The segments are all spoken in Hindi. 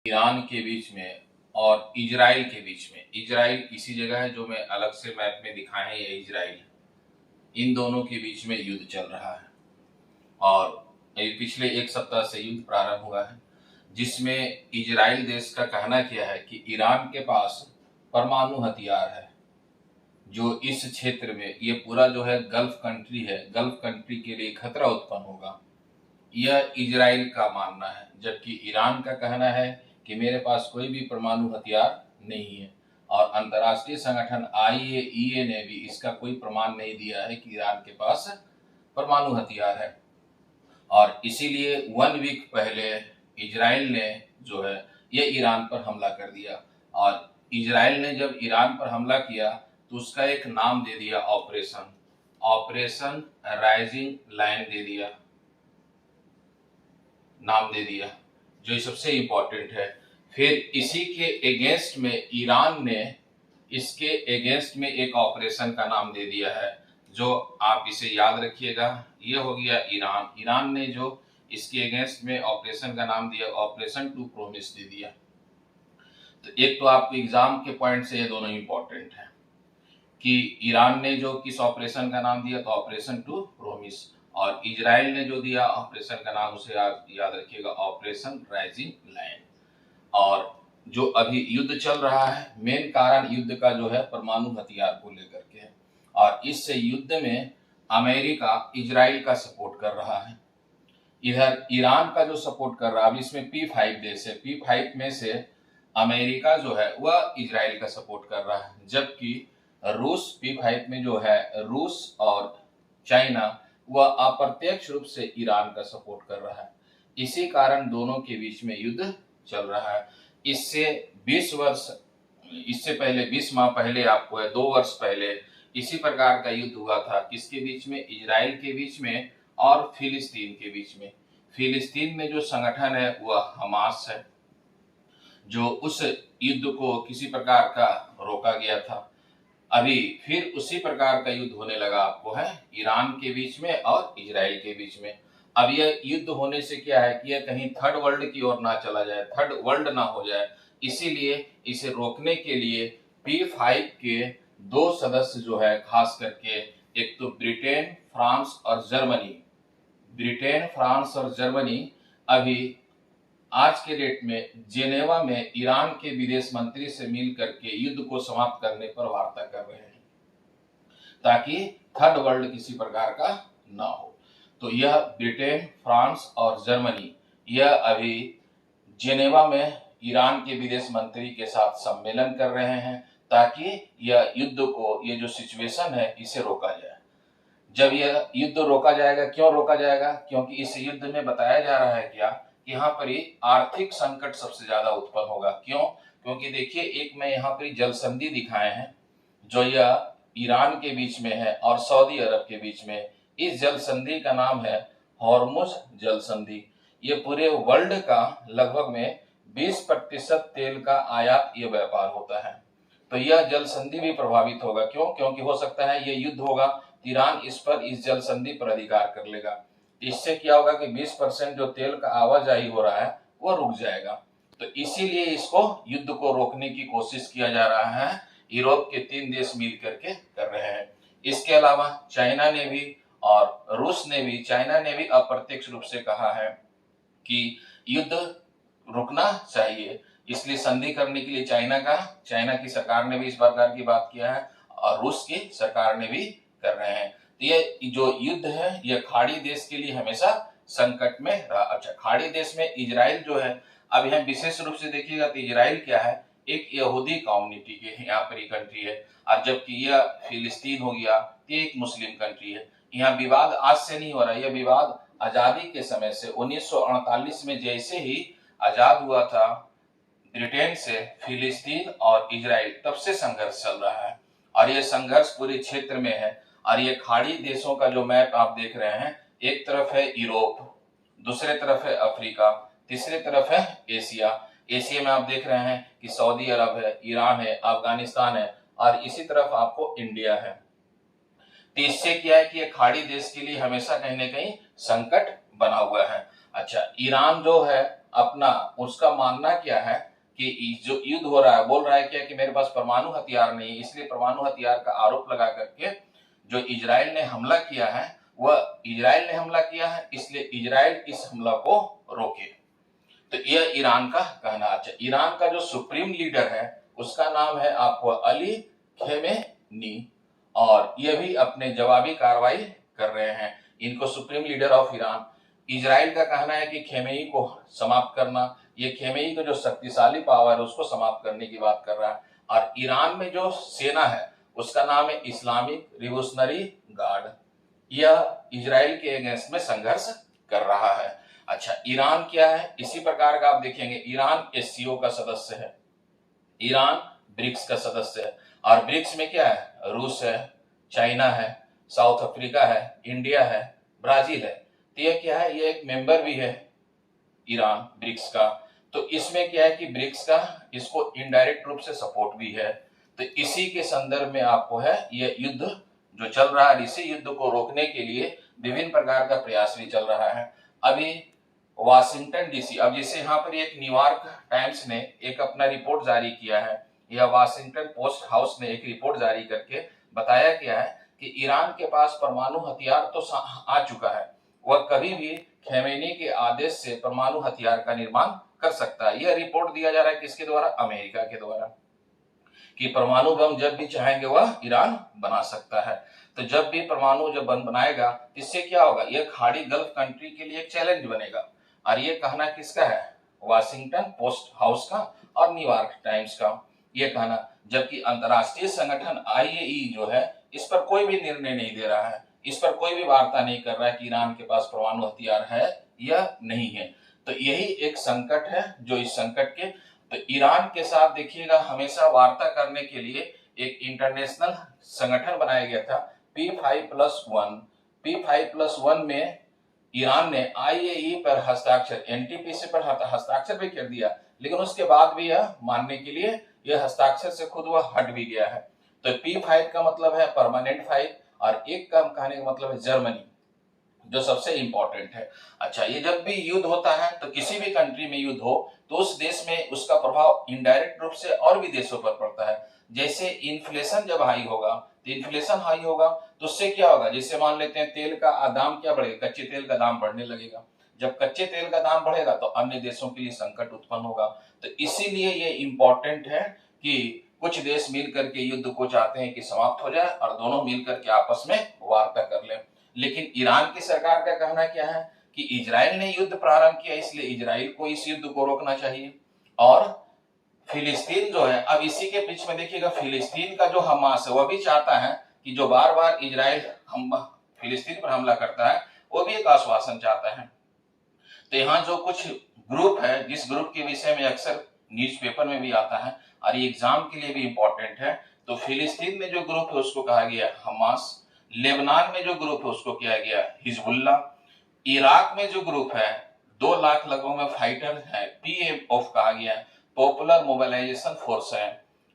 ईरान के बीच में और इजराइल के बीच में। इजराइल इसी जगह है जो मैं अलग से मैप में दिखाए हैं, ये इजराइल। इन दोनों के बीच में युद्ध चल रहा है और पिछले एक सप्ताह से युद्ध प्रारंभ हुआ है, जिसमें इजराइल देश का कहना क्या है कि ईरान के पास परमाणु हथियार है, जो इस क्षेत्र में ये पूरा जो है गल्फ कंट्री है, गल्फ कंट्री के लिए खतरा उत्पन्न होगा। यह इजराइल का मानना है, जबकि ईरान का कहना है कि मेरे पास कोई भी परमाणु हथियार नहीं है। और अंतर्राष्ट्रीय संगठन IAEA ने भी इसका कोई प्रमाण नहीं दिया है कि ईरान के पास परमाणु हथियार है। और इसीलिए 1 वीक पहले इजराइल ने जो है ये ईरान पर हमला कर दिया। और इजराइल ने जब ईरान पर हमला किया तो उसका एक नाम दे दिया, ऑपरेशन राइजिंग लाइन दे दिया, नाम दे दिया, जो सबसे इंपॉर्टेंट है। फिर इसी के अगेंस्ट में ईरान ने इसके अगेंस्ट में एक ऑपरेशन का नाम दे दिया है, जो आप इसे याद रखिएगा। ये हो गया ईरान। ईरान ने जो इसके अगेंस्ट में ऑपरेशन का नाम दिया, ऑपरेशन टू प्रोमिस दे दिया। तो एक तो आपके एग्जाम के पॉइंट से ये दोनों इंपॉर्टेंट है कि ईरान ने जो किस ऑपरेशन का नाम दिया, तो ऑपरेशन टू प्रोमिस, और इजराइल ने जो दिया ऑपरेशन का नाम, उसे आप याद रखिएगा, ऑपरेशन राइजिंग लाइन। और जो अभी युद्ध चल रहा है, मेन कारण युद्ध का जो है परमाणु हथियार को लेकर के है। और इस युद्ध में अमेरिका इजराइल का सपोर्ट कर रहा है। इधर ईरान का जो सपोर्ट कर रहा है, अब इसमें P5 देश है, P5 में से अमेरिका जो है वह इजराइल का सपोर्ट कर रहा है, जबकि रूस P5 में जो है, रूस और चाइना वह अप्रत्यक्ष रूप से ईरान का सपोर्ट कर रहा है। इसी कारण दोनों के बीच में युद्ध चल रहा है। इससे 20 माह पहले, आपको है 2 वर्ष पहले इसी प्रकार का युद्ध हुआ था। किसके बीच में? इजराइल के बीच में और फिलिस्तीन के बीच में। फिलिस्तीन में जो संगठन है वह हमास है, जो उस युद्ध को किसी प्रकार का रोका गया था। अभी फिर उसी प्रकार का युद्ध होने लगा, आपको है ईरान के बीच में और इजराइल के बीच में। अब यह युद्ध होने से क्या है कि यह कहीं थर्ड वर्ल्ड की ओर ना चला जाए, थर्ड वर्ल्ड ना हो जाए, इसीलिए इसे रोकने के लिए P5 के 2 सदस्य जो है, खास करके एक तो ब्रिटेन, फ्रांस और जर्मनी अभी आज के डेट में जेनेवा में ईरान के विदेश मंत्री से मिल करके युद्ध को समाप्त करने पर वार्ता कर रहे हैं, ताकि थर्ड वर्ल्ड किसी प्रकार का ना हो। तो यह ब्रिटेन, फ्रांस और जर्मनी यह अभी जेनेवा में ईरान के विदेश मंत्री के साथ सम्मेलन कर रहे हैं, ताकि यह युद्ध को, ये जो सिचुएशन है, इसे रोका जाए। जब यह युद्ध रोका जाएगा, क्यों रोका जाएगा? क्योंकि इस युद्ध में बताया जा रहा है क्या, यहाँ पर ही आर्थिक संकट सबसे ज्यादा उत्पन्न होगा। क्यों? क्योंकि देखिए, एक मैं यहाँ पर जल संधि दिखाए हैं, जो यह ईरान के बीच में है और सऊदी अरब के बीच में। इस जल संधि का नाम है हॉर्मुज जल संधि। ये पूरे वर्ल्ड का लगभग में 20% तेल का आयात ये व्यापार होता है। तो यह जल संधि भी प्रभावित होगा। क्यों? क्योंकि हो सकता है ये युद्ध होगा, ईरान इस जल संधि पर अधिकार कर लेगा। इससे क्या होगा कि 20% जो तेल का आवाजाही हो रहा है वो रुक जाएगा। तो इसीलिए इसको, युद्ध को रोकने की कोशिश किया जा रहा है। यूरोप के 3 देश मिल करके कर रहे हैं। इसके अलावा चाइना ने भी और रूस ने भी, चाइना ने भी अप्रत्यक्ष रूप से कहा है कि युद्ध रुकना चाहिए, इसलिए संधि करने के लिए चाइना की सरकार ने भी इस प्रकार की बात किया है और रूस की सरकार ने भी कर रहे हैं। तो ये जो युद्ध है, ये खाड़ी देश के लिए हमेशा संकट में रहा। अच्छा, खाड़ी देश में इजराइल जो है, अब यहाँ विशेष रूप से देखिएगा तो इजराइल क्या है, एक यहूदी कम्युनिटी के यहाँ पर कंट्री है, और जबकि यह फिलिस्तीन हो गया, ये एक मुस्लिम कंट्री है। यहाँ विवाद आज से नहीं हो रहा, यह विवाद आजादी के समय से 1948 में जैसे ही आजाद हुआ था ब्रिटेन से, फिलिस्तीन और इजराइल, तब से संघर्ष चल रहा है। और यह संघर्ष पूरे क्षेत्र में है। और ये खाड़ी देशों का जो मैप आप देख रहे हैं, एक तरफ है यूरोप, दूसरे तरफ है अफ्रीका, तीसरे तरफ है एशिया। एशिया में आप देख रहे हैं कि सऊदी अरब है, ईरान है, अफगानिस्तान है, और इसी तरफ आपको इंडिया है। तो इससे क्या है कि ये खाड़ी देश के लिए हमेशा कहीं ना कहीं संकट बना हुआ है। अच्छा, ईरान जो है अपना उसका मानना क्या है कि जो युद्ध हो रहा है, बोल रहा है क्या कि मेरे पास परमाणु हथियार नहीं है, इसलिए परमाणु हथियार का आरोप लगा करके जो इजराइल ने हमला किया है वह इजराइल ने हमला किया है, इसलिए इजराइल इस हमला को रोके। तो यह ईरान का कहना। अच्छा, ईरान का जो सुप्रीम लीडर है उसका नाम है आपको अली खेमेनी, और यह भी अपने जवाबी कार्रवाई कर रहे हैं। इनको supreme leader of Iran. Israel का कहना है कि खेमेनी को समाप्त करना, ये खेमेनी का जो शक्तिशाली पावर है उसको समाप्त करने की बात कर रहा है। और ईरान में जो सेना है उसका नाम है इस्लामिक रिवोल्यूशनरी गार्ड, यह इजराइल के अगेंस्ट में संघर्ष कर रहा है। अच्छा, ईरान क्या है, इसी प्रकार का आप देखेंगे ईरान एससीओ का सदस्य है, ईरान ब्रिक्स का सदस्य है, और ब्रिक्स में क्या है, रूस है, चाइना है, साउथ अफ्रीका है, इंडिया है, ब्राजील है। तो ये क्या है, ये एक मेंबर भी है ईरान ब्रिक्स का। तो इसमें क्या है कि ब्रिक्स का इसको इनडायरेक्ट रूप से सपोर्ट भी है। तो इसी के संदर्भ में आपको है ये युद्ध जो चल रहा है, इसी युद्ध को रोकने के लिए विभिन्न प्रकार का प्रयास भी चल रहा है। अभी वाशिंगटन डीसी, अब जैसे यहाँ पर एक न्यूयॉर्क टाइम्स ने एक अपना रिपोर्ट जारी किया है, या वाशिंगटन पोस्ट हाउस ने एक रिपोर्ट जारी करके बताया गया है कि ईरान के पास परमाणु हथियार तो आ चुका है, वह कभी भी खेमेनी के आदेश से परमाणु हथियार का निर्माण कर सकता है। यह रिपोर्ट दिया जा रहा है किसके द्वारा, अमेरिका के द्वारा, कि परमाणु बम जब भी चाहेंगे वह ईरान बना सकता है। तो जब भी परमाणु जब बम बनाएगा इससे क्या होगा, यह खाड़ी गल्फ कंट्री के लिए एक चैलेंज बनेगा। और ये कहना किसका है, वाशिंगटन पोस्ट हाउस का और न्यूयॉर्क टाइम्स का ये कहना। जबकि अंतरराष्ट्रीय संगठन आईएई जो है इस पर कोई भी निर्णय नहीं दे रहा है, इस पर कोई भी वार्ता नहीं कर रहा है कि ईरान के पास परमाणु हथियार है या नहीं है। तो यही एक संकट है जो इस संकट के, तो ईरान के साथ देखिएगा हमेशा वार्ता करने के लिए एक इंटरनेशनल संगठन बनाया गया था P5+1। P5+1 में ईरान ने आईएई पर हस्ताक्षर, एनटीपीसी पर हस्ताक्षर भी कर दिया, लेकिन उसके बाद भी यह मानने के लिए यह हस्ताक्षर से खुद वह हट भी गया है। तो P5 का मतलब है परमानेंट 5, और एक का कहने का मतलब है जर्मनी, जो सबसे इंपॉर्टेंट है। अच्छा, ये जब भी युद्ध होता है तो किसी भी कंट्री में युद्ध हो तो उस देश में उसका प्रभाव इनडायरेक्ट रूप से और भी देशों पर पड़ता है। जैसे इन्फ्लेशन जब हाई होगा, तो इन्फ्लेशन हाई होगा तो उससे क्या होगा, जैसे मान लेते हैं तेल का दाम क्या बढ़ेगा, कच्चे तेल का दाम बढ़ने लगेगा। जब कच्चे तेल का दाम बढ़ेगा तो अन्य देशों के लिए संकट उत्पन्न होगा। तो इसीलिए ये इंपॉर्टेंट है कि कुछ देश मिल करके युद्ध को चाहते हैं कि समाप्त हो जाए और दोनों मिलकर के आपस में वार्ता कर लें। लेकिन ईरान की सरकार का कहना क्या है कि इजराइल ने युद्ध प्रारंभ किया, इसलिए इजराइल को इस युद्ध को रोकना चाहिए। और फिलिस्तीन जो है, अब इसी के बीच में देखिएगा फिलिस्तीन का जो हमास है वह भी चाहता है कि जो बार बार इजराइल फिलिस्तीन पर हमला करता है वो भी एक आश्वासन चाहता है। तो यहाँ जो कुछ ग्रुप है, जिस ग्रुप के विषय में अक्सर न्यूज़पेपर में भी आता है और ये एग्जाम के लिए भी इंपॉर्टेंट है, तो फिलिस्तीन में जो ग्रुप है उसको कहा गया हमास, लेबनान में जो ग्रुप है उसको किया गया हिजबुल्ला, इराक में जो ग्रुप है 2 लाख लगभग में फाइटर है पीएमओ कहा गया है, पॉपुलर मोबिलाइजेशन फोर्स है।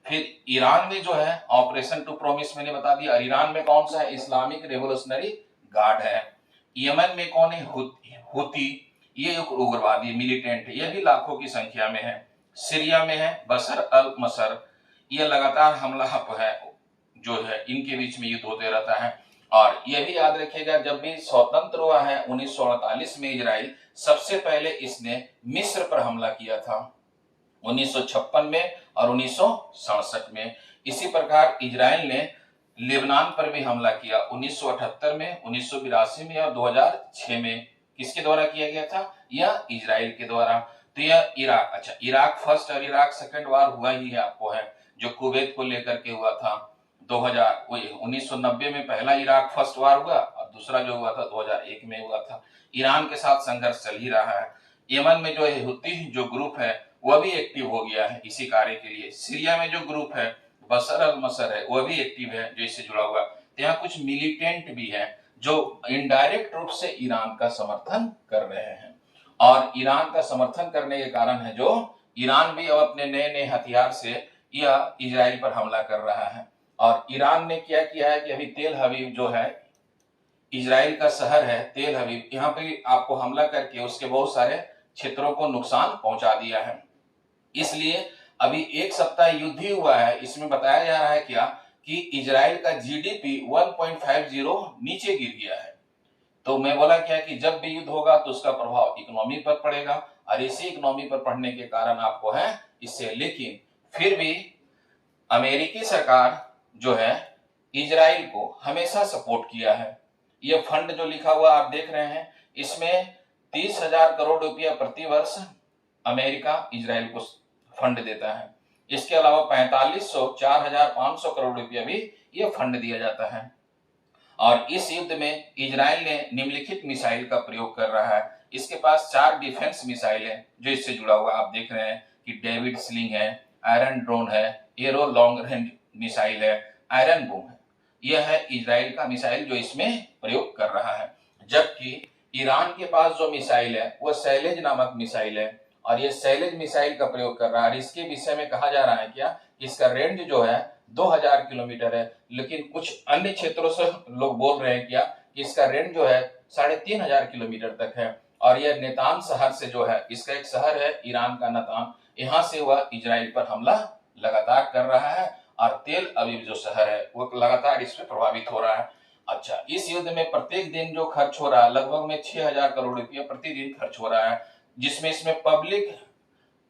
फिर ईरान में जो है ऑपरेशन टू प्रॉमिस मैंने बता दिया, और ईरान में कौन सा है, इस्लामिक रेवोल्यूशनरी गार्ड है। यमन में कौन है, हुती, ये एक उग्रवादी मिलिटेंट है, ये भी लाखों की संख्या में है। सीरिया में है बशर अल मसर, ये लगातार हमला है जो है, इनके बीच में युद्ध होते रहता है। और यह भी याद रखिएगा जब भी स्वतंत्र हुआ है 1948 में इजराइल, सबसे पहले इसने मिस्र पर हमला किया था 1956 में और 1967 में। इसी प्रकार इजराइल ने लेबनान पर भी हमला किया 1978 में, 1982 में और 2006 में। किसके द्वारा किया गया था, यह इजराइल के द्वारा। तो यह इराक, अच्छा इराक फर्स्ट और इराक सेकंड वार हुआ ही है आपको है, जो कुवैत को लेकर के हुआ था 1990 में पहला इराक फर्स्ट वार हुआ और दूसरा जो हुआ था 2001 में हुआ था। ईरान के साथ संघर्ष चल ही रहा है। यमन में जो है हुती जो ग्रुप है वह भी एक्टिव हो गया है इसी कार्य के लिए। सीरिया में जो ग्रुप है बशर अल मसर है वह भी एक्टिव है जो इससे जुड़ा हुआ। तो यहाँ कुछ मिलिटेंट भी है जो इनडायरेक्ट रूप से ईरान का समर्थन कर रहे हैं, और ईरान का समर्थन करने के कारण है जो ईरान भी अब अपने नए नए हथियार से यह इजराइल पर हमला कर रहा है। और ईरान ने क्या किया है कि अभी तेल अवीव जो है इजराइल का शहर है तेल अवीव, यहाँ पे आपको हमला करके उसके बहुत सारे क्षेत्रों को नुकसान पहुंचा दिया है। इसलिए अभी एक सप्ताह युद्ध ही हुआ है, इसमें बताया जा रहा है क्या कि इजराइल का जीडीपी 1.50 नीचे गिर गया है। तो मैं बोला क्या कि जब भी युद्ध होगा तो उसका प्रभाव इकोनॉमी पर पड़ेगा, और इसी इकोनॉमी पर पड़ने के कारण आपको है इससे, लेकिन फिर भी अमेरिकी सरकार जो है इजराइल को हमेशा सपोर्ट किया है। ये फंड जो लिखा हुआ आप देख रहे हैं, इसमें 30,000 करोड़ रुपया प्रति वर्ष अमेरिका इजराइल को फंड देता है। इसके अलावा 4,500 करोड़ रुपया भी ये फंड दिया जाता है। और इस युद्ध में इजराइल ने निम्नलिखित मिसाइल का प्रयोग कर रहा है। इसके पास 4 डिफेंस मिसाइल है जो इससे जुड़ा हुआ, आप देख रहे हैं कि डेविड स्लिंग है, आयरन ड्रोन है, एरो लॉन्ग रेंज मिसाइल है, आयरन बूम है। यह है इजराइल का मिसाइल जो इसमें प्रयोग कर रहा है। जबकि ईरान के पास जो मिसाइल है वह सैलेज नामक मिसाइल है, और यह सैलेज मिसाइल का प्रयोग कर रहा है। और इसके विषय में कहा जा रहा है क्या, इसका रेंज जो है 2000 किलोमीटर है, लेकिन कुछ अन्य क्षेत्रों से लोग बोल रहे हैं क्या कि इसका रेंज जो है 3,500 किलोमीटर तक है। और यह नेतान शहर से जो है, इसका एक शहर है ईरान का नतान, यहाँ से वह इजराइल पर हमला लगातार कर रहा है, और तेल अवीव जो शहर है वो लगातार इसमें प्रभावित हो रहा है। अच्छा, इस युद्ध में प्रत्येक दिन जो खर्च हो रहा है लगभग में 6,000 करोड़ रुपया प्रतिदिन खर्च हो रहा है, जिसमें इसमें पब्लिक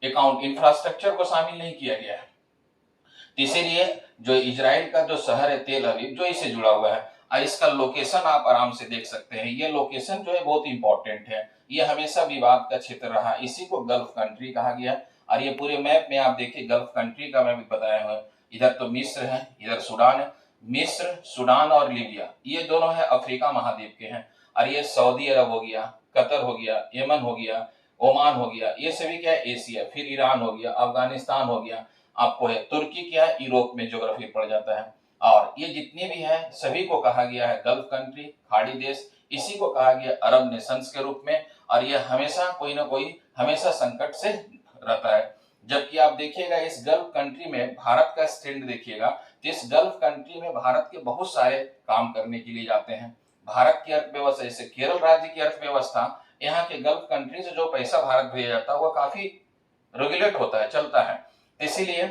अकाउंट इंफ्रास्ट्रक्चर को शामिल नहीं किया गया है। इसीलिए जो इजराइल का जो शहर है तेल अवीव जो इससे जुड़ा हुआ है, और इसका लोकेशन आप आराम से देख सकते हैं। ये लोकेशन जो है बहुत इंपॉर्टेंट है, ये हमेशा विवाद का क्षेत्र रहा, इसी को गल्फ कंट्री कहा गया। और ये पूरे मैप में आप देखिए गल्फ कंट्री का मैप बताया हुआ है। इधर तो मिस्र है, इधर सूडान है। मिस्र, सूडान और लीबिया ये दोनों है अफ्रीका महाद्वीप के हैं, और ये सऊदी अरब हो गया, कतर हो गया, यमन हो गया, ओमान हो गया, ये सभी क्या है एशिया। फिर ईरान हो गया, अफगानिस्तान हो गया, आपको है तुर्की क्या है यूरोप में ज्योग्राफी पड़ जाता है। और ये जितने भी हैं सभी को कहा गया है गल्फ कंट्री, खाड़ी देश, इसी को कहा गया अरब नेशंस के रूप में। और ये हमेशा कोई ना कोई हमेशा संकट से रहता है। जबकि आप देखिएगा इस गल्फ कंट्री में भारत का स्टैंड देखिएगा, तो इस गल्फ कंट्री में भारत के बहुत सारे काम करने के लिए जाते हैं। भारत की अर्थव्यवस्था, जैसे केरल राज्य की अर्थव्यवस्था, यहाँ के गल्फ कंट्री से जो पैसा भारत भेजा जाता है वह काफी रेगुलेट होता है, चलता है। इसीलिए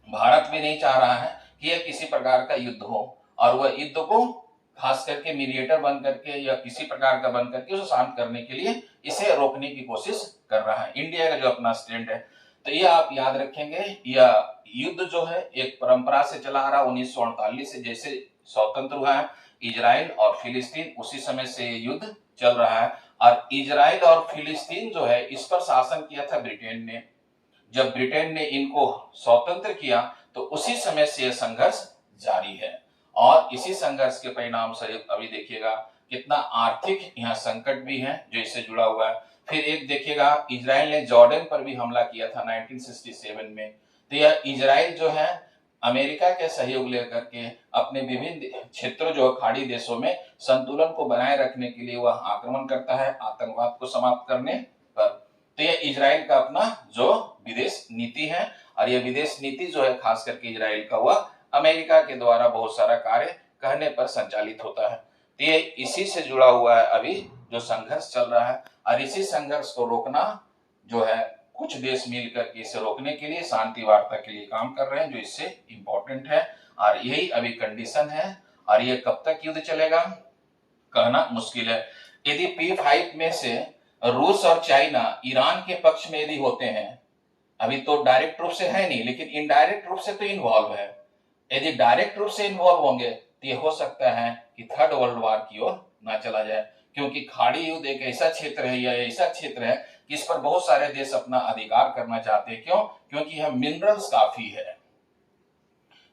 भारत भी नहीं चाह रहा है कि यह किसी प्रकार का युद्ध हो, और वह युद्ध को खास करके मीडिएटर बन करके या किसी प्रकार का बन करके उसे शांत करने के लिए इसे रोकने की कोशिश कर रहा है इंडिया का जो अपना स्टैंड है। तो ये आप याद रखेंगे, यह युद्ध जो है एक परंपरा से चला आ रहा, 1948 से जैसे स्वतंत्र हुआ है इजराइल और फिलिस्तीन, उसी समय से ये युद्ध चल रहा है। और इजराइल और फिलिस्तीन जो है इस पर शासन किया था ब्रिटेन ने। जब ब्रिटेन ने इनको स्वतंत्र किया तो उसी समय से यह संघर्ष जारी है, और इसी संघर्ष के परिणाम स्वरूप अभी देखिएगा कितना आर्थिक यहाँ संकट भी है जो इससे जुड़ा हुआ है। फिर एक देखिएगा इजराइल ने जॉर्डन पर भी हमला किया था 1967 में। तो यह इजराइल जो है अमेरिका के सहयोग लेकर के अपने विभिन्न क्षेत्रों जो खाड़ी देशों में संतुलन को बनाए रखने के लिए वह आक्रमण करता है आतंकवाद को समाप्त करने पर। तो यह इजराइल का अपना जो विदेश नीति है, और यह विदेश नीति जो है खास करके इजराइल का वह अमेरिका के द्वारा बहुत सारा कार्य कहने पर संचालित होता है। तो ये इसी से जुड़ा हुआ है अभी जो संघर्ष चल रहा है, और इसी संघर्ष को रोकना जो है कुछ देश मिलकर के इसे रोकने के लिए शांति वार्ता के लिए काम कर रहे हैं जो इससे इंपॉर्टेंट है। और यही अभी कंडीशन है, और ये कब तक युद्ध चलेगा कहना मुश्किल है। यदि P5 में से रूस और चाइना ईरान के पक्ष में यदि होते हैं, अभी तो डायरेक्ट रूप से है नहीं लेकिन इनडायरेक्ट रूप से तो इन्वॉल्व है, यदि डायरेक्ट रूप से इन्वॉल्व होंगे तो ये हो सकता है कि थर्ड वर्ल्ड वार की ओर ना चला जाए, क्योंकि खाड़ी युद्ध एक ऐसा क्षेत्र है या ऐसा क्षेत्र है कि इस पर बहुत सारे देश अपना अधिकार करना चाहते हैं। क्यों? क्योंकि यह मिनरल्स काफी है,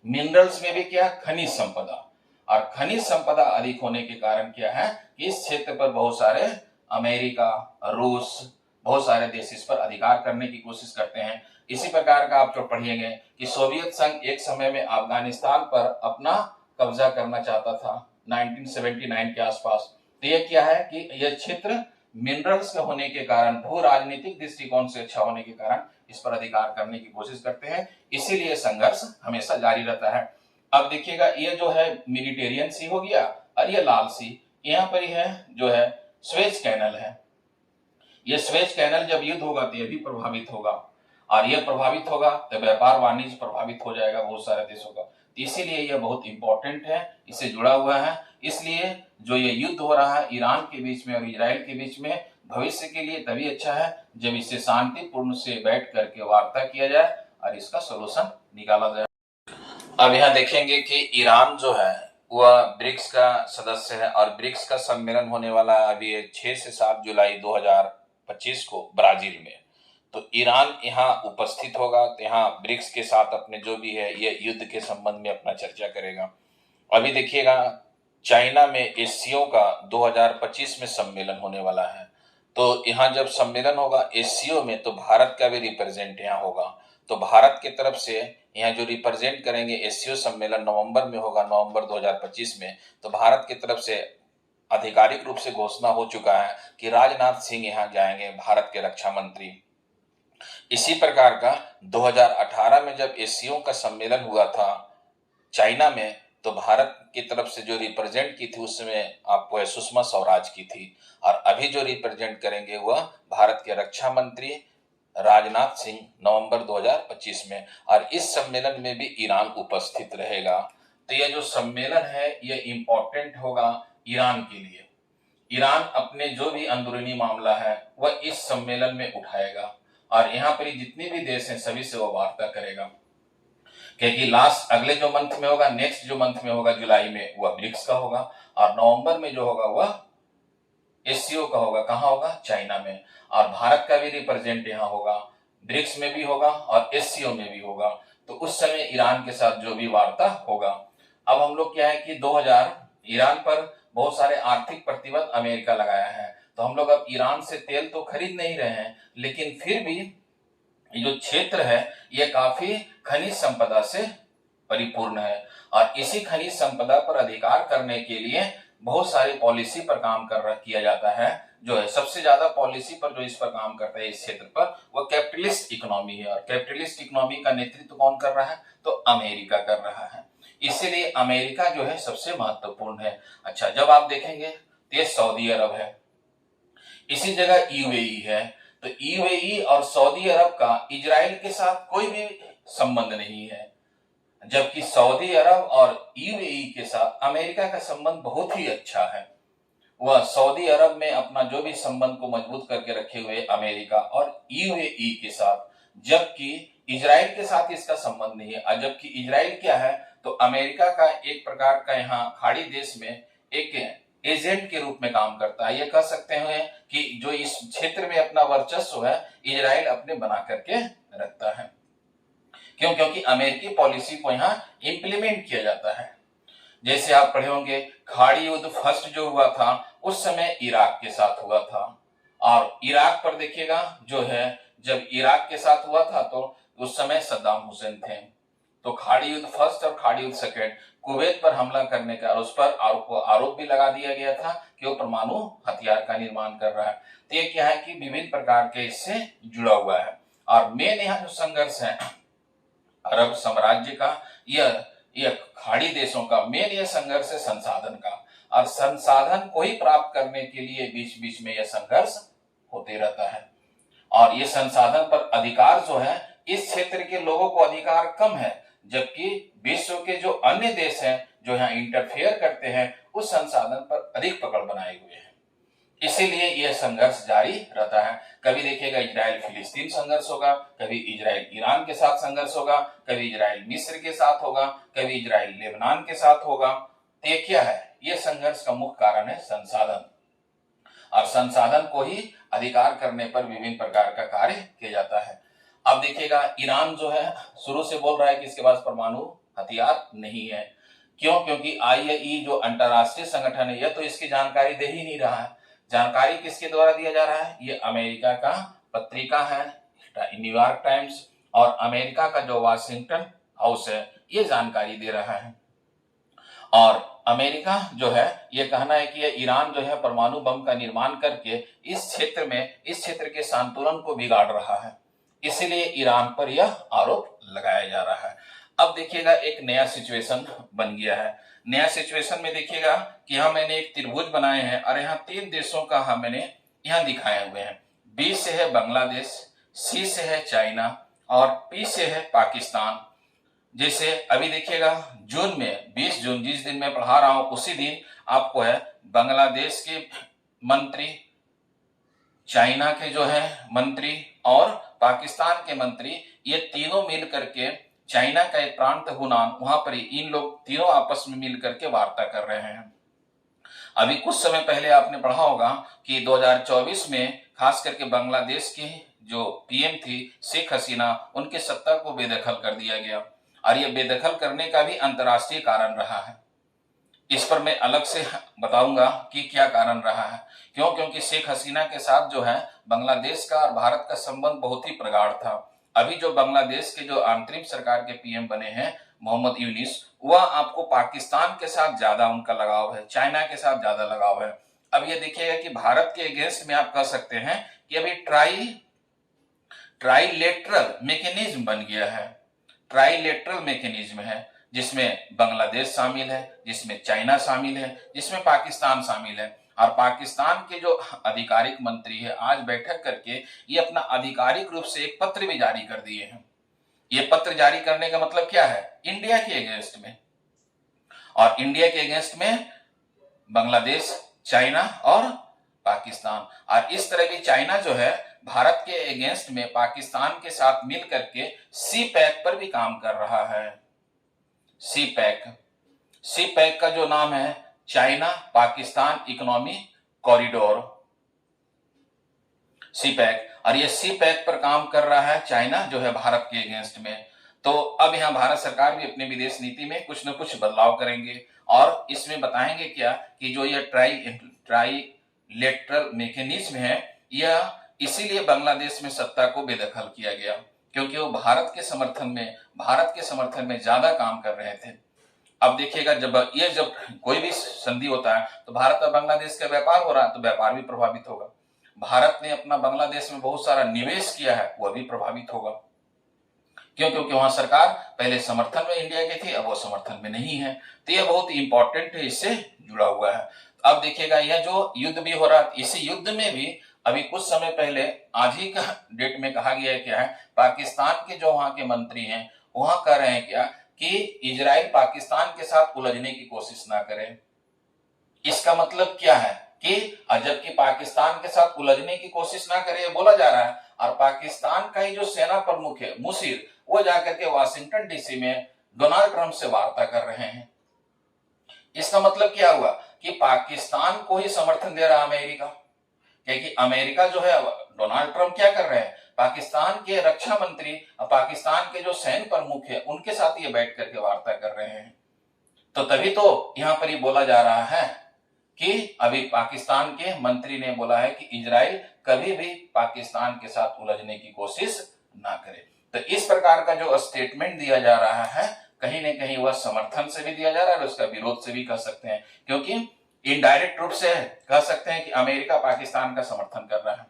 मिनरल्स में भी क्या खनिज संपदा, और खनिज संपदा अधिक होने के कारण क्या है कि इस क्षेत्र पर बहुत सारे अमेरिका, रूस, बहुत सारे देश इस पर अधिकार करने की कोशिश करते हैं। इसी प्रकार का आप जो पढ़िएंगे कि सोवियत संघ एक समय में अफगानिस्तान पर अपना कब्जा करना चाहता था 1979 के आसपास। तो यह क्या है कि यह क्षेत्र मिनरल्स के होने के कारण, भू राजनीतिक दृष्टिकोण से अच्छा होने के कारण इस पर अधिकार करने की कोशिश करते हैं, इसीलिए संघर्ष हमेशा जारी रहता है। अब देखिएगा ये जो है मेडिटेरियन सी हो गया, और ये लाल सी, यहाँ पर यह जो है स्वेज कैनल है। ये स्वेज कैनल जब युद्ध होगा तो ये भी प्रभावित होगा, और ये प्रभावित होगा तो व्यापार वाणिज्य प्रभावित हो जाएगा बहुत सारे देशों का। तो इसीलिए यह बहुत इंपॉर्टेंट है, इससे जुड़ा हुआ है। इसलिए जो ये युद्ध हो रहा है ईरान के बीच में और इजराइल के बीच में, भविष्य के लिए तभी अच्छा है जब इसे शांतिपूर्ण से बैठ करके वार्ता किया जाए और इसका सोल्यूशन निकाला जाए। अब यहाँ देखेंगे कि ईरान जो है वह ब्रिक्स का सदस्य है, और ब्रिक्स का सम्मेलन होने वाला है अभी 6 से 7 जुलाई 2025 को ब्राजील में। तो ईरान यहाँ उपस्थित होगा, तो यहाँ ब्रिक्स के साथ अपने जो भी है ये युद्ध के संबंध में अपना चर्चा करेगा। अभी देखिएगा चाइना में एससीओ का 2025 में सम्मेलन होने वाला है। तो यहाँ जब सम्मेलन होगा एससीओ में, तो भारत का भी रिप्रेजेंट यहाँ होगा। तो भारत की तरफ से यहाँ जो रिप्रेजेंट करेंगे, एससीओ सम्मेलन नवंबर में होगा, नवंबर 2025 में। तो भारत की तरफ से आधिकारिक रूप से घोषणा हो चुका है कि राजनाथ सिंह यहाँ जाएंगे, भारत के रक्षा मंत्री। इसी प्रकार का 2018 में जब एससीओ का सम्मेलन हुआ था चाइना में, तो भारत की तरफ से जो रिप्रेजेंट की थी उस समय आपको सुषमा स्वराज की थी, और अभी जो रिप्रेजेंट करेंगे वह भारत के रक्षा मंत्री राजनाथ सिंह नवंबर 2025 में। और इस सम्मेलन में भी ईरान उपस्थित रहेगा। तो यह जो सम्मेलन है यह इंपॉर्टेंट होगा ईरान के लिए। ईरान अपने जो भी अंदरूनी मामला है वह इस सम्मेलन में उठाएगा, और यहाँ पर जितने भी देश हैं सभी से वह वार्ता करेगा, क्योंकि लास्ट अगले जो मंथ में होगा, नेक्स्ट जो मंथ में होगा जुलाई में, वह ब्रिक्स का होगा, और नवंबर में जो होगा वह एससीओ का होगा। कहाँ होगा? चाइना में। और भारत का भी रिप्रेजेंट यहाँ होगा, ब्रिक्स में भी होगा और एससीओ में भी होगा। तो उस समय ईरान के साथ जो भी वार्ता होगा। अब हम लोग क्या है कि 2000 ईरान पर बहुत सारे आर्थिक प्रतिबंध अमेरिका लगाया है, तो हम लोग अब ईरान से तेल तो खरीद नहीं रहे हैं, लेकिन फिर भी जो क्षेत्र है यह काफी खनिज संपदा से परिपूर्ण है, और इसी खनिज संपदा पर अधिकार करने के लिए बहुत सारी पॉलिसी पर काम किया जाता है। जो है सबसे ज्यादा पॉलिसी पर जो इस पर काम करता है इस क्षेत्र पर, वो कैपिटलिस्ट इकोनॉमी है, और कैपिटलिस्ट इकोनॉमी का नेतृत्व कौन कर रहा है? तो अमेरिका कर रहा है। इसीलिए अमेरिका जो है सबसे महत्वपूर्ण है। अच्छा, जब आप देखेंगे तो ये सऊदी अरब है, इसी जगह यूएई है। तो यूएई और सऊदी अरब का इजराइल के साथ कोई भी संबंध नहीं है, जबकि सऊदी अरब और यूएई के साथ अमेरिका का संबंध बहुत ही अच्छा है। वह सऊदी अरब में अपना जो भी संबंध को मजबूत करके रखे हुए अमेरिका और यूएई के साथ, जबकि इजराइल के साथ इसका संबंध नहीं है। और जबकि इजराइल क्या है? तो अमेरिका का एक प्रकार का यहाँ खाड़ी देश में एक एजेंट के रूप में काम करता है। ये कह सकते हैं कि जो इस क्षेत्र में अपना वर्चस्व है इजराइल अपने बना करके रखता है। क्यों? क्योंकि अमेरिकी पॉलिसी को यहाँ इंप्लीमेंट किया जाता है। जैसे आप पढ़े होंगे खाड़ी युद्ध फर्स्ट जो हुआ था उस समय इराक के साथ हुआ था, और इराक पर देखिएगा जो है जब इराक के साथ हुआ था तो उस समय सद्दाम हुसैन थे। तो खाड़ी युद्ध फर्स्ट और खाड़ी युद्ध सेकेंड, कुवैत पर हमला करने का उस पर आरोप भी लगा दिया गया था कि वो परमाणु हथियार का निर्माण कर रहा है। तो ये क्या है कि विभिन्न प्रकार के इससे जुड़ा हुआ है। और मेन यहाँ जो संघर्ष है अरब साम्राज्य का, यह खाड़ी देशों का मेन यह संघर्ष है संसाधन का, और संसाधन को ही प्राप्त करने के लिए बीच बीच में यह संघर्ष होते रहता है। और ये संसाधन पर अधिकार जो है इस क्षेत्र के लोगों को अधिकार कम है, जबकि विश्व के जो अन्य देश हैं जो यहाँ इंटरफेयर करते हैं उस संसाधन पर अधिक पकड़ बनाए हुए हैं। इसीलिए यह संघर्ष जारी रहता है। कभी देखिएगा इजराइल फिलिस्तीन संघर्ष होगा, कभी इजराइल ईरान के साथ संघर्ष होगा, कभी इजराइल मिस्र के साथ होगा, कभी इजराइल लेबनान के साथ होगा। तो ये क्या है? यह संघर्ष का मुख्य कारण है संसाधन, और संसाधन को ही अधिकार करने पर विभिन्न प्रकार का कार्य किया जाता है। अब देखिएगा ईरान जो है शुरू से बोल रहा है कि इसके पास परमाणु हथियार नहीं है। क्यों? क्योंकि आईएई जो अंतरराष्ट्रीय संगठन है यह तो इसकी जानकारी दे ही नहीं रहा है। जानकारी किसके द्वारा दिया जा रहा है? ये अमेरिका का पत्रिका है न्यूयॉर्क टाइम्स, और अमेरिका का जो वाशिंगटन हाउस है ये जानकारी दे रहा है। और अमेरिका जो है ये कहना है कि ये ईरान जो है परमाणु बम का निर्माण करके इस क्षेत्र के संतुलन को बिगाड़ रहा है, इसीलिए ईरान पर यह आरोप लगाया जा रहा है। अब देखिएगा एक नया सिचुएशन बन गया है। नया सिचुएशन में देखिएगा कि यहाँ मैंने एक त्रिभुज बनाए हैं और यहाँ 3 देशों का मैंने यहाँ दिखाए हुए हैं। बी से है बांग्लादेश, सी से है चाइना और पी से है पाकिस्तान। जैसे अभी देखिएगा जून में 20 जून जिस दिन मैं पढ़ा रहा हूं उसी दिन आपको है बांग्लादेश के मंत्री, चाइना के जो है मंत्री और पाकिस्तान के मंत्री, ये तीनों मिल करके चाइना का एक प्रांत हुनान, वहां पर इन लोग तीनों आपस में मिल करके वार्ता कर रहे हैं। अभी कुछ समय पहले आपने पढ़ा होगा कि 2024 में खास करके बांग्लादेश की जो पीएम थी शेख हसीना, उनकी सत्ता को बेदखल कर दिया गया और यह बेदखल करने का भी अंतर्राष्ट्रीय कारण रहा है। इस पर मैं अलग से बताऊंगा कि क्या कारण रहा है। क्यों? क्योंकि शेख हसीना के साथ जो है बांग्लादेश का और भारत का संबंध बहुत ही प्रगाढ़ था। अभी जो बांग्लादेश के जो अंतरिम सरकार के पीएम बने हैं मोहम्मद यूनिस, वह आपको पाकिस्तान के साथ ज्यादा उनका लगाव है, चाइना के साथ ज्यादा लगाव है। अब ये देखिएगा कि भारत के अगेंस्ट में आप कह सकते हैं कि अभी ट्राइलेटरल मैकेनिज्म बन गया है, ट्राइलेटरल मैकेनिज्म है जिसमें बांग्लादेश शामिल है, जिसमें चाइना शामिल है, जिसमें पाकिस्तान शामिल है। और पाकिस्तान के जो आधिकारिक मंत्री है आज बैठक करके ये अपना आधिकारिक रूप से एक पत्र भी जारी कर दिए हैं। ये पत्र जारी करने का मतलब क्या है? इंडिया के अगेंस्ट में, और इंडिया के अगेंस्ट में बांग्लादेश, चाइना और पाकिस्तान। और इस तरह की चाइना जो है भारत के अगेंस्ट में पाकिस्तान के साथ मिल करके सी पैक पर भी काम कर रहा है। सी पैक का जो नाम है चाइना पाकिस्तान इकोनॉमी कॉरिडोर, सी पैक, और ये सी पैक पर काम कर रहा है चाइना जो है भारत के अगेंस्ट में। तो अब यहां भारत सरकार भी अपनी विदेश नीति में कुछ न कुछ बदलाव करेंगे और इसमें बताएंगे क्या कि जो ये ट्राइलेटरल मैकेनिज्म है यह इसीलिए बांग्लादेश में सत्ता को बेदखल किया गया क्योंकि वो भारत के समर्थन में ज्यादा काम कर रहे थे। अब देखिएगा जब कोई भी संधि होता है तो भारत और बांग्लादेश का व्यापार हो रहा है तो व्यापार भी प्रभावित होगा। भारत ने अपना बांग्लादेश में बहुत सारा निवेश किया है, वह भी प्रभावित होगा। क्यों? क्योंकि वहां सरकार पहले समर्थन में इंडिया की थी, अब वो समर्थन में नहीं है। तो यह बहुत इंपॉर्टेंट है, इससे जुड़ा हुआ है। अब देखिएगा यह जो युद्ध भी हो रहा है, इसी युद्ध में भी अभी कुछ समय पहले आज ही का डेट में कहा गया है क्या है, पाकिस्तान के जो वहां के मंत्री हैं वहां कह रहे हैं क्या कि इजराइल पाकिस्तान के साथ उलझने की कोशिश ना करे। इसका मतलब क्या है कि जबकि पाकिस्तान के साथ उलझने की कोशिश ना करे बोला जा रहा है, और पाकिस्तान का ही जो सेना प्रमुख है मुशीर, वो जाकर के वाशिंगटन डीसी में डोनाल्ड ट्रंप से वार्ता कर रहे हैं। इसका मतलब क्या हुआ कि पाकिस्तान को ही समर्थन दे रहा अमेरिका, क्योंकि अमेरिका जो है डोनाल्ड ट्रंप क्या कर रहे हैं, पाकिस्तान के रक्षा मंत्री और पाकिस्तान के जो सैन्य प्रमुख है उनके साथ ये बैठ करके वार्ता कर रहे हैं। तो तभी तो यहां पर ही बोला जा रहा है कि अभी पाकिस्तान के मंत्री ने बोला है कि इजराइल कभी भी पाकिस्तान के साथ उलझने की कोशिश ना करे। तो इस प्रकार का जो स्टेटमेंट दिया जा रहा है कहीं न कहीं वह समर्थन से भी दिया जा रहा है और उसका विरोध से भी कह सकते हैं, क्योंकि इनडायरेक्ट रूप से कह सकते हैं कि अमेरिका पाकिस्तान का समर्थन कर रहा है।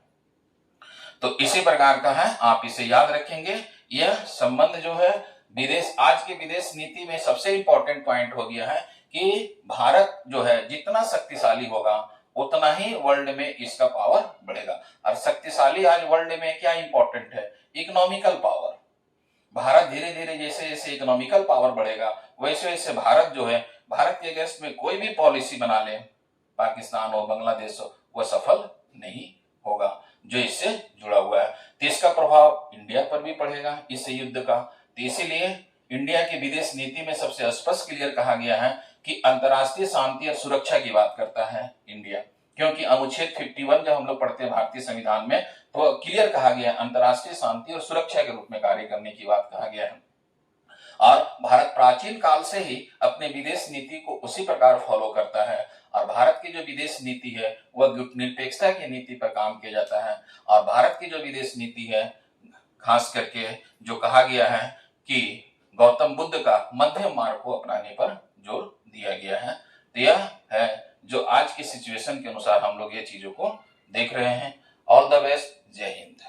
तो इसी प्रकार का है, आप इसे याद रखेंगे। यह संबंध जो है विदेश, आज की विदेश नीति में सबसे इंपॉर्टेंट पॉइंट हो गया है कि भारत जो है जितना शक्तिशाली होगा उतना ही वर्ल्ड में इसका पावर बढ़ेगा। और शक्तिशाली आज वर्ल्ड में क्या इंपॉर्टेंट है, इकोनॉमिकल पावर। भारत धीरे धीरे जैसे जैसे इकोनॉमिकल पावर बढ़ेगा वैसे वैसे भारत जो है, भारत के अगेंस्ट में कोई भी पॉलिसी बना ले, पाकिस्तान हो बांग्लादेश हो, वह सफल नहीं होगा, जो इससे जुड़ा हुआ है। तो इसका प्रभाव इंडिया पर भी पड़ेगा इस युद्ध का। तो इसीलिए इंडिया की विदेश नीति में सबसे स्पष्ट क्लियर कहा गया है कि अंतर्राष्ट्रीय शांति और सुरक्षा की बात करता है इंडिया, क्योंकि अनुच्छेद 51 जब हम लोग पढ़ते हैं भारतीय संविधान में तो क्लियर कहा गया अंतर्राष्ट्रीय शांति और सुरक्षा के रूप में कार्य करने की बात कहा गया है। और भारत प्राचीन काल से ही अपने विदेश नीति को उसी प्रकार फॉलो करता है, और भारत की जो विदेश नीति है वह निरपेक्षता की नीति पर काम किया जाता है। और भारत की जो विदेश नीति है खास करके जो कहा गया है कि गौतम बुद्ध का मध्यम मार्ग को अपनाने पर जोर दिया गया है। तो यह है जो आज की सिचुएशन के अनुसार हम लोग ये चीजों को देख रहे हैं। ऑल द बेस्ट, जय हिंद।